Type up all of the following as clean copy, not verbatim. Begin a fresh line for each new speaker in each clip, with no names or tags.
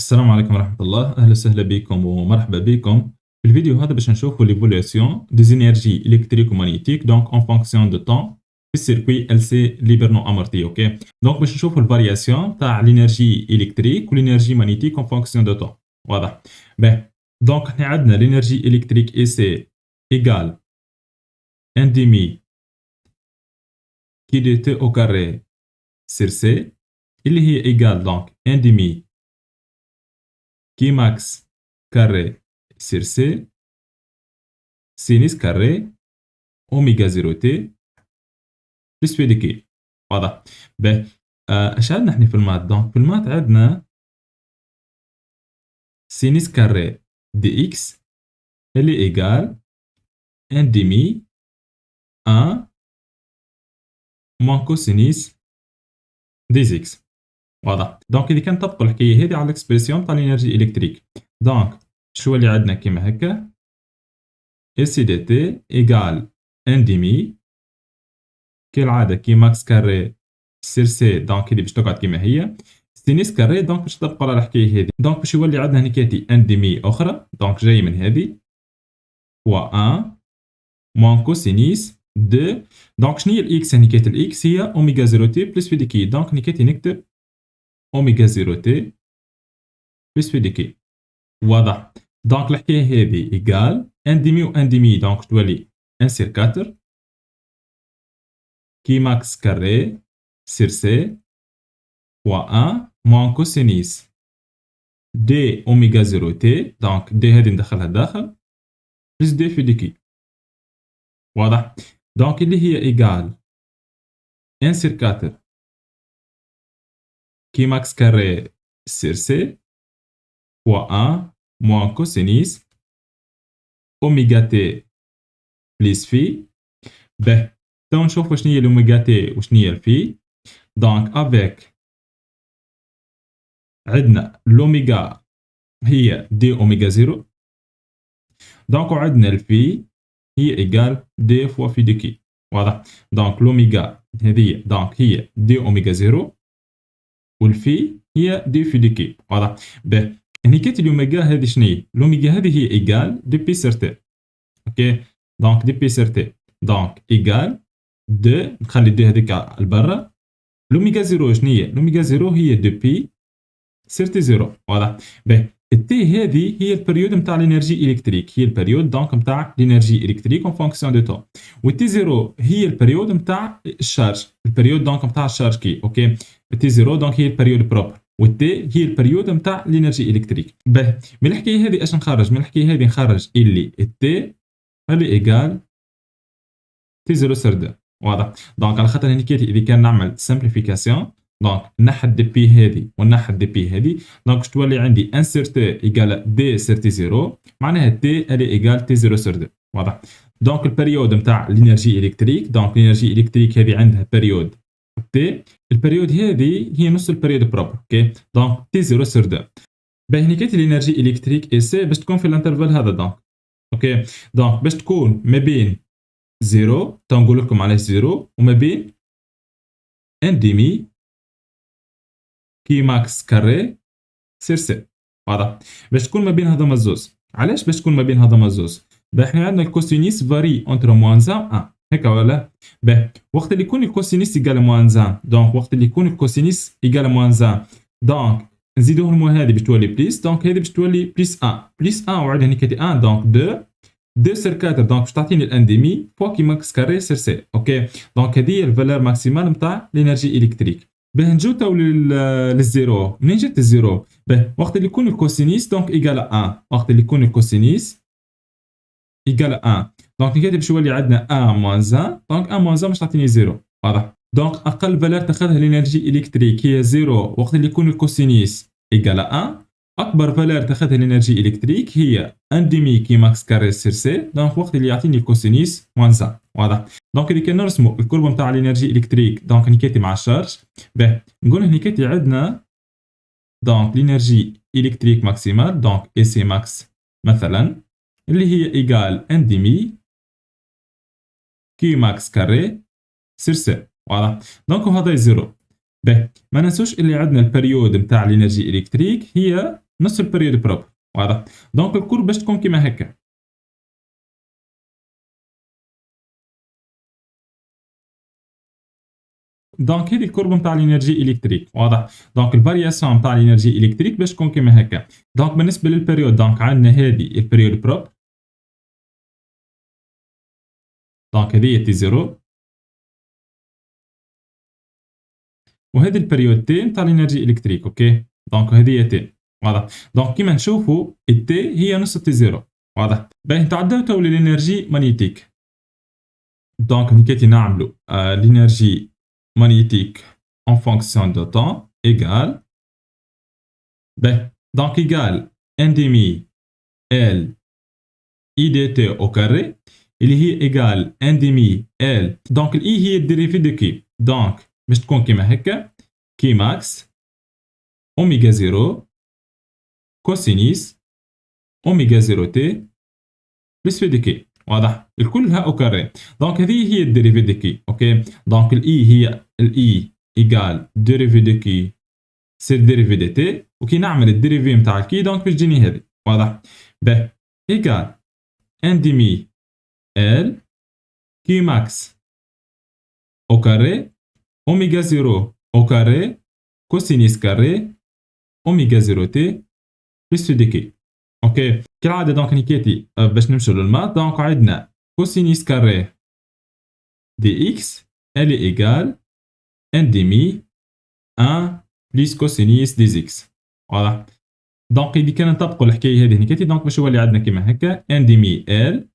السلام عليكم ورحمة الله، أهلا وسهلا بكم ومرحبا بكم. في الفيديو هذا باش نشوفوا ليفوليسيون دي انرجي الكتريك ومagnétique donc en fonction de temps في السيركوي LC librement amorti. اوكي دونك باش نشوفوا الفارياسيون تاع الانرجي الكتريك والانرجي magnétique en fonction de temps. واضح؟ باهي دونك احنا عندنا الانرجي الكتريك اي سي ايكال ان ديمي كي دي تي او كاري سير سي اللي هي ايكال دونك ان ديمي كي ماكس كاري سير سي سينيس كاري اوميغا 0 تي بلس في دي كي. واضح؟ باهي اش عندنا احنا في المات؟ دونك في المات عندنا سينيس كاري دي اكس اللي ايكال ان ديمي ان موان كوسينيس دي زيكس. واضح؟ دونك إذا كان نطبقوا الحكاية هذه على الإكسبرسيون تاع الإنرجي إلكتريك، دونك شو اللي عندنا كيما هكا؟ إي سي دي تي إيكال ان ديمي كالعادة كي ماكس كاري سير سي، دونك هذه باش تقعد كيما هي سينيس كاري، دونك باش تطبقوا على الحكاية هذه، دونك باش يولي عندنا هنيكاتي ان ديمي أخرى، دونك جاي من هذه فوا ان موان كوسينيس دو، دونك شنو هي الإكس؟ هنيكاتي الإكس هي أوميغا 0 تي بلس في دي كي، دونك هنيكاتي نكتب أوميغا 0 تي بلس في دي كي. واضح؟ دونك الحكاية هذه إيكال ان ديمي و ان ديمي، دونك تولي ان سير 4 كي ماكس كاري سير سي فوا ان موان كوسينيس دي اوميغا 0 تي، دونك دي هذه ندخلها داخل بلس دي في دي كي. واضح؟ دونك اللي هي إيكال ان سير 4 كي ماكس كاري سير سي فوا ان موان كوسينيس اوميغا تي بلس في. باهي تو نشوفو شنو هي الأوميغا تي وشنو هي الفي. دونك افيك عندنا الأوميغا هي دي أوميغا 0، دونك وعندنا الفي هي إيكال دي فوا في دي كي. واضح؟ دونك الأوميغا هذه دونك هي دي أوميغا 0 والفي هي دي في دي كي. واضح؟ باهي هني كانت الأوميغا هذه شنو هي؟ الأوميغا هذه هي إيكال دي بي سير تي. اوكي دونك دي بي سير تي دونك إيكال دو، نخلي دي هذيك لبرا. الأوميغا 0 شنو هي؟ الأوميغا 0 هي دو بي سير تي 0. واضح؟ باهي التي هذه هي البريود نتاع الانرجي الكتريك، هي البريود دونك نتاع الانرجي الكتريك اون فونكسيون دو تون، والتي 0 هي البريود نتاع الشارج، البريود دونك نتاع الشارج كي. اوكي التي 0 دونك هي البريود بروبر، والتي هي البريود نتاع الانرجي الكتريك. باهي من الحكايه هذه اش نخرج؟ من الحكايه هذه نخرج اللي التي اللي ايكال تي 0 سر 2. واضح؟ دونك على خاطر هنيك اذا كان نعمل سامبليفيكاسيون، دونك نحد دي بي هذه ونحد دي بي هذه، دونك باش تولي عندي ان سير تي ايكال دي سير تي 0، معناها تي اللي ايكال تي 0 سر 2. واضح؟ دونك البريود نتاع الانرجي الكتريك، دونك الانرجي الكتريك هذه عندها بريود تي، البريود هذه هي نص البريود بروبر. اوكي دونك تي 0 سر 2. باهي هنيك الانرجي الكتريك اي سي باش تكون في الانترفال هذا. دونك اوكي دونك باش تكون ما بين 0، تنقول لكم علاش 0، وما بين ان ديمي كي ماكس كاري سير سي. واضح؟ باش تكون ما بين هذوما الزوز. علاش باش تكون ما بين هذوما الزوز؟ باهي احنا عندنا الكوسينيس فاري اونتر موان 1 هكا ولا؟ باهي وقت اللي يكون الكوسينيس ايكال موان 1، دونك وقت اللي يكون الكوسينيس ايكال موان 1، دونك نزيدوه المو هذه باش تولي بليس، دونك هذه باش تولي بليس 1 بليس 1، وعندنا هنيك 1 دونك 2 2 سير 4، دونك باش تعطيني الان ديمي فوا كي ماكس كاري سير سي. اوكي دونك هذه هي الفالور ماكسيمال نتاع الانرجي الكتريك. باه نجيو تو للزيرو. منين جات الزيرو؟ باه وقت اللي يكون الكوسينيس دونك ايكال 1، وقت اللي يكون الكوسينيس ايكال 1، دونك كده باش يولي عندنا 1 موان 1، دونك 1 موان 1 باش تعطيني زيرو. واضح؟ دونك اقل فالور تاخذها الانرجي الكتريك هي زيرو وقت اللي يكون الكوسينيس ايكال 1، اكبر فالور تاخذها الانرجي الكتريك هي ان ديمي كي ماكس كاري سير سي، دونك وقت اللي يعطيني الكوسينيس موان 1. واضح؟ دونك اللي كان نرسموا الكورب نتاع الانرجي الكتريك، دونك نكاتي مع الشارج. باه نقول هنيكاتي عندنا دونك الانرجي الكتريك ماكسيمال، دونك اي سي ماكس مثلا اللي هي ايكال ان ديمي كي ماكس كاري سير سي. واضح؟ دونك هذا زيرو. باهي ما ننسوش اللي عندنا البريود نتاع الانرجي الكتريك هي نص البريود بروبر. واضح؟ دونك الكور باش تكون كيما هكا. دونك هذه الكورب نتاع الانرجي الكتريك. واضح؟ دونك الفارياسيون نتاع الانرجي الكتريك باش تكون كيما هكا. دونك بالنسبه للبريود دونك عندنا هذه البريود بروب، دونك هذه تي زيرو، وهذه البريود تي نتاع الانرجي الكتريك. اوكي، دونك هذه تي. واضح؟ دونك كيما نشوفوا التي هي نص تي زيرو. واضح؟ باهي نتعداو تو للانرجي مانيتيك. دونك نكيتي نعملوا الانرجي magnétique en fonction de temps égale donc égale 1 demi L IDT au carré اللي هي égale 1 demi L. donc ال I هي الديريفي دو كي، donc باش تكون كيما هكا كي ماكس اوميغا 0 كوسينيس اوميغا 0 تي بلس في دي كي. واضح؟ الكلها او كاري. دونك هذه هي الديريفي دو كي. اوكي، دونك الاي هي الاي ايكال ديريفي دو كي سي ديريفي دي تي، وكي نعمل الديريفي نتاع الكي دونك باش تجيني هذه. واضح؟ باهي ايكال ان ديمي ال كي ماكس او كاري اوميغا 0 او كاري كوسينيس كاري اوميغا 0 تي بلس دي كي. اوكي، كالعاده دونك نيكيتي باش نمشيو للمات. دونك عندنا كوسينيس كاري دي اكس الي ايكال ان ديمي 1 بلس كوسينيس دي اكس. واضح؟ دونك إذا كان نطبقوا الحكايه هذه نيكيتي دونك باش يولي عندنا كيما هكا ان ديمي ال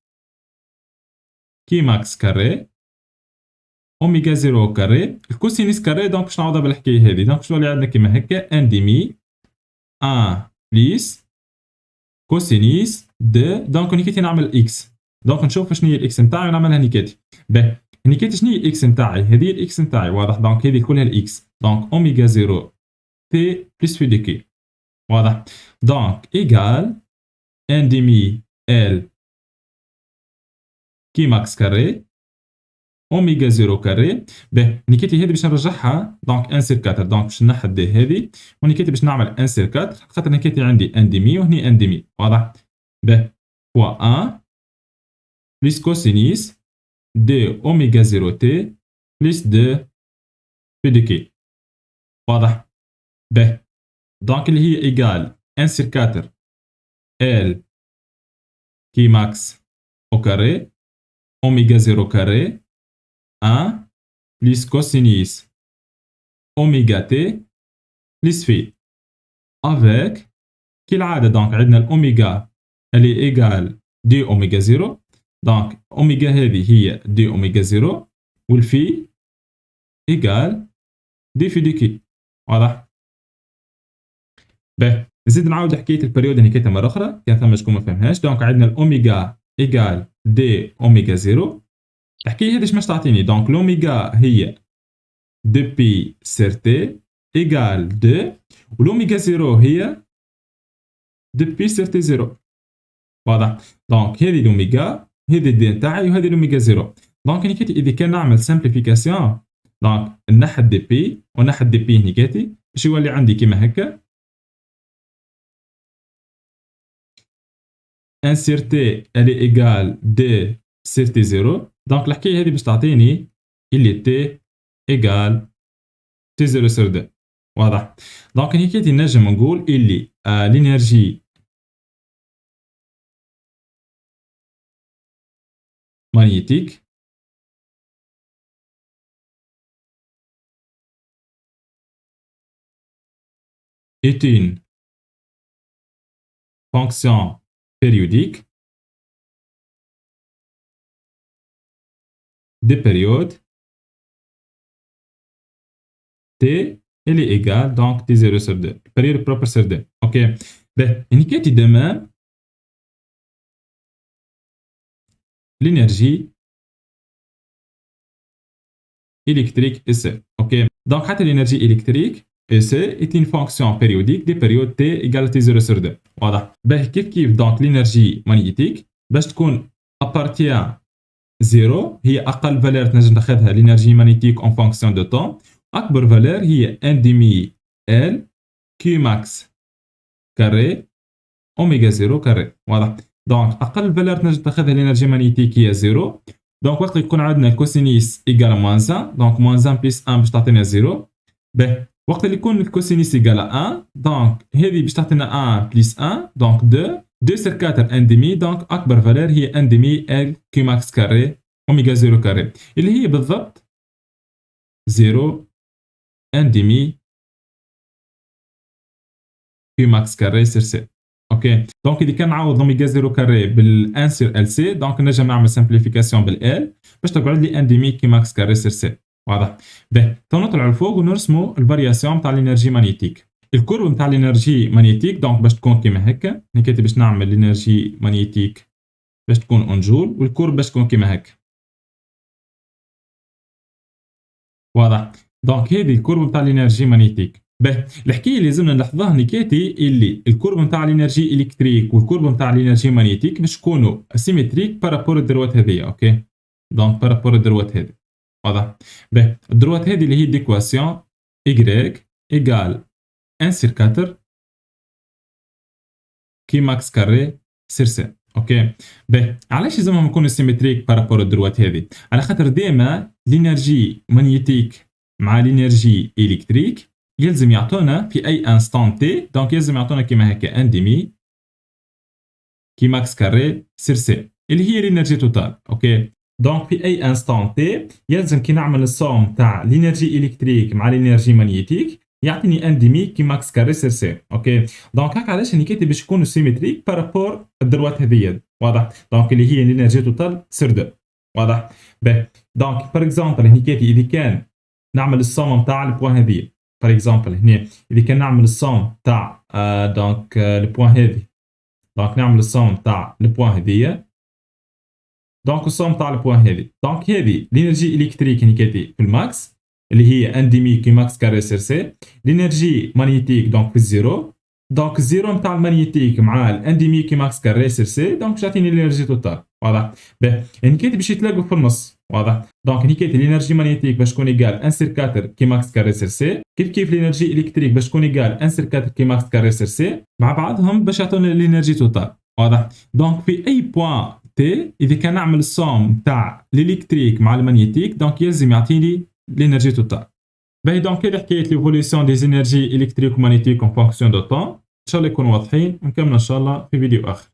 كي ماكس كاري اوميغا 0 كاري الكوسينيس كاري. دونك باش نعوضها بالحكايه هذه دونك باش يولي عندنا كيما هكا ان ديمي 1 بلس كوسينيس دو. دونك نيكيتي نعمل اكس. دونك نشوف شنو هي الاكس نتاعي ونعملها نيكيتي. باهي نيكيتي شنو هي الاكس نتاعي؟ هذه الاكس نتاعي. واضح؟ دونك هذه كلها الاكس. دونك اوميغا 0 تي بلس في دي كي. واضح؟ دونك ايكال ان ديمي ال كي ماكس كاري اوميغا 0 كاري. باهي نيكيتي هذه باش نرجعها دونك ان سير 4. دونك باش نحدد هذه ونيكيتي باش نعمل ان سير 4 خاطر نيكيتي عندي ان ديمي وهني ان ديمي. واضح؟ باهي فوا 1 بلس كوسينيس دو اوميغا 0 تي بلس دو في دي كي. واضح؟ باهي دونك اللي هي ايكال ان سير 4 ال كي ماكس او كاري اوميغا 0 كاري 1 بلس كوسينيس اوميغا تي بلس في افيك كالعادة. دونك عندنا الاوميغا اللي ايكال دي اوميغا 0. دونك اوميغا هذه هي دي اوميغا 0 والفي ايكال دي في دي كي. واضح؟ باهي نزيد نعاود حكاية البريود اللي حكيتها مرة أخرى كان ثم شكون ما فهمهاش. دونك عندنا الأوميغا إيكال دي أوميغا 0. الحكاية هذه باش تعطيني دونك الأوميغا هي دو بي سير تي إيكال دو، والأوميغا 0 هي دو بي سير تي 0. واضح؟ دونك هذه الأوميغا هذه الدي نتاعي وهذه الأوميغا 0. دونك نيكاتي إذا كان نعمل سامبليفيكاسيون دونك نحد دي بي ونحد دي بي نيكاتي باش يولي عندي كيما هكا ان سير تي الي ايكال دي سير تي 0. دونك الحكايه هذه باش تعطيني اللي تي ايكال تي 0 سير دو. واضح؟ دونك هيك نجم نقول اللي الانرجي magnétique est une fonction périodique de période t elle est égale donc t0 sur 2 période propre sur 2. ok ben indiquer de même l'énergie électrique EC. ok donc l'énergie électrique EC est une fonction périodique de période t égale t0 sur 2. واضح؟ باهي كيف دونك l'énergie magnétique باش تكون appartient 0 هي اقل فالير تنجم تاخذها l'énergie magnétique en fonction de temps. اكبر فالير هي 1 demi L Q max كاري اوميغا 0 كاري. واضح؟ دونك اقل فالور تنجم تاخذها الانرجي مانيتيك هي 0. دونك وقت يكون عندنا الكوسينيس ايكال موان 1، دونك موان 1 بلس 1 باش تعطينا 0. باهي وقت اللي يكون الكوسينيس ايكال 1، دونك هذه باش تعطينا 1 بلس 1، دونك 2 سير 4 ان ديمي. دونك اكبر فالور هي ان ديمي ال كي ماكس كاري اوميغا 0 كاري، اللي هي بالضبط 0 ان ديمي كي ماكس كاري سير سي. اوكي دونك اذا كان نعوض اوميغا 0 كاري بالان سير ال سي، دونك نجم نعمل سامبليفيكاسيون بالال باش تقعد لي ان ديمي كي ماكس كاري سير سي. واضح؟ باهي تو نطلعوا لفوق ونرسموا الفارياسيون نتاع الانرجي مانيتيك. الكورب نتاع الانرجي مانيتيك دونك باش تكون كيما هكا، هكا باش نعمل الانرجي مانيتيك باش تكون اون جول، والكورب باش تكون كيما هكا. واضح؟ دونك هذه الكورب نتاع الانرجي مانيتيك. باهي الحكايه اللي لازمنا نلاحظوها نيكاتي اللي الكورب نتاع الانرجي الكتريك والكورب نتاع الانرجي مانيتيك باش يكونوا سيمتريك بارابور الدروات هذيا. اوكي دونك بارابور الدروات هذه. واضح؟ باهي الدروات هذه اللي هي ديكواسيون y ايكال 1 سير 4 كي ماكس كاري سير سي. اوكي باهي علاش لازمهم يكونوا سيمتريك بارابور الدروات هذه؟ على خاطر ديما الانرجي مانيتيك مع الانرجي الكتريك يلزم يعطونا في اي انستان تي، دونك يلزم يعطونا كيما هكا ان ديمي كي ماكس كاري سير سي اللي هي الانرجي توتال. اوكي دونك في اي انستان تي يلزم كي نعمل الصوم تاع الانرجي الكتريك مع الانرجي مانيتيك يعطيني ان ديمي كي ماكس كاري سير سي. اوكي دونك هكا علاش اني كاتب باش يكونوا سيمتريك بارابور الدروات هذيا. واضح؟ دونك اللي هي الانرجي توتال سير دو. واضح؟ باهي دونك بار اكزومبل هني كاتب اذا كان نعمل الصوم نتاع البوان هذيا، بار اكزومبل هنا اذا كان نعمل الصوم تاع دونك البوان هذه، دونك نعمل الصوم تاع البوان هذيا، دونك الصوم تاع البوان هذه، دونك هذه الانرجي الكتريك هني كاتب في الماكس اللي هي ان ديمي كي ماكس كاري سير سي، الانرجي مانيتيك دونك في الزيرو، دونك الزيرو نتاع المانيتيك مع الان ديمي كي ماكس كاري سير سي، دونك باش يعطيني الانرجي توتال. واضح؟ باهي هني كاتب باش يتلاقوا في النص. واضح؟ دونك هني كاتب الانرجي مانيتيك باش تكون ايكال 1 سير 4 كي ماكس كاري سير سي، كيف الانرجي الكتريك باش تكون ايكال 1 سير 4 كي ماكس كاري سير سي، مع بعضهم باش يعطونا الانرجي توتال. واضح؟ دونك في اي بوان تي اذا كان نعمل الصوم تاع الالكتريك مع المانيتيك دونك يلزم يعطيني الانرجي توتال. باهي دونك هذه حكايه ليفوليسيون دي زينرجي الكتريك ومانيتيك اون فونكسيون دو طون. ان شاء الله يكونوا واضحين، ونكمل ان شاء الله في فيديو اخر.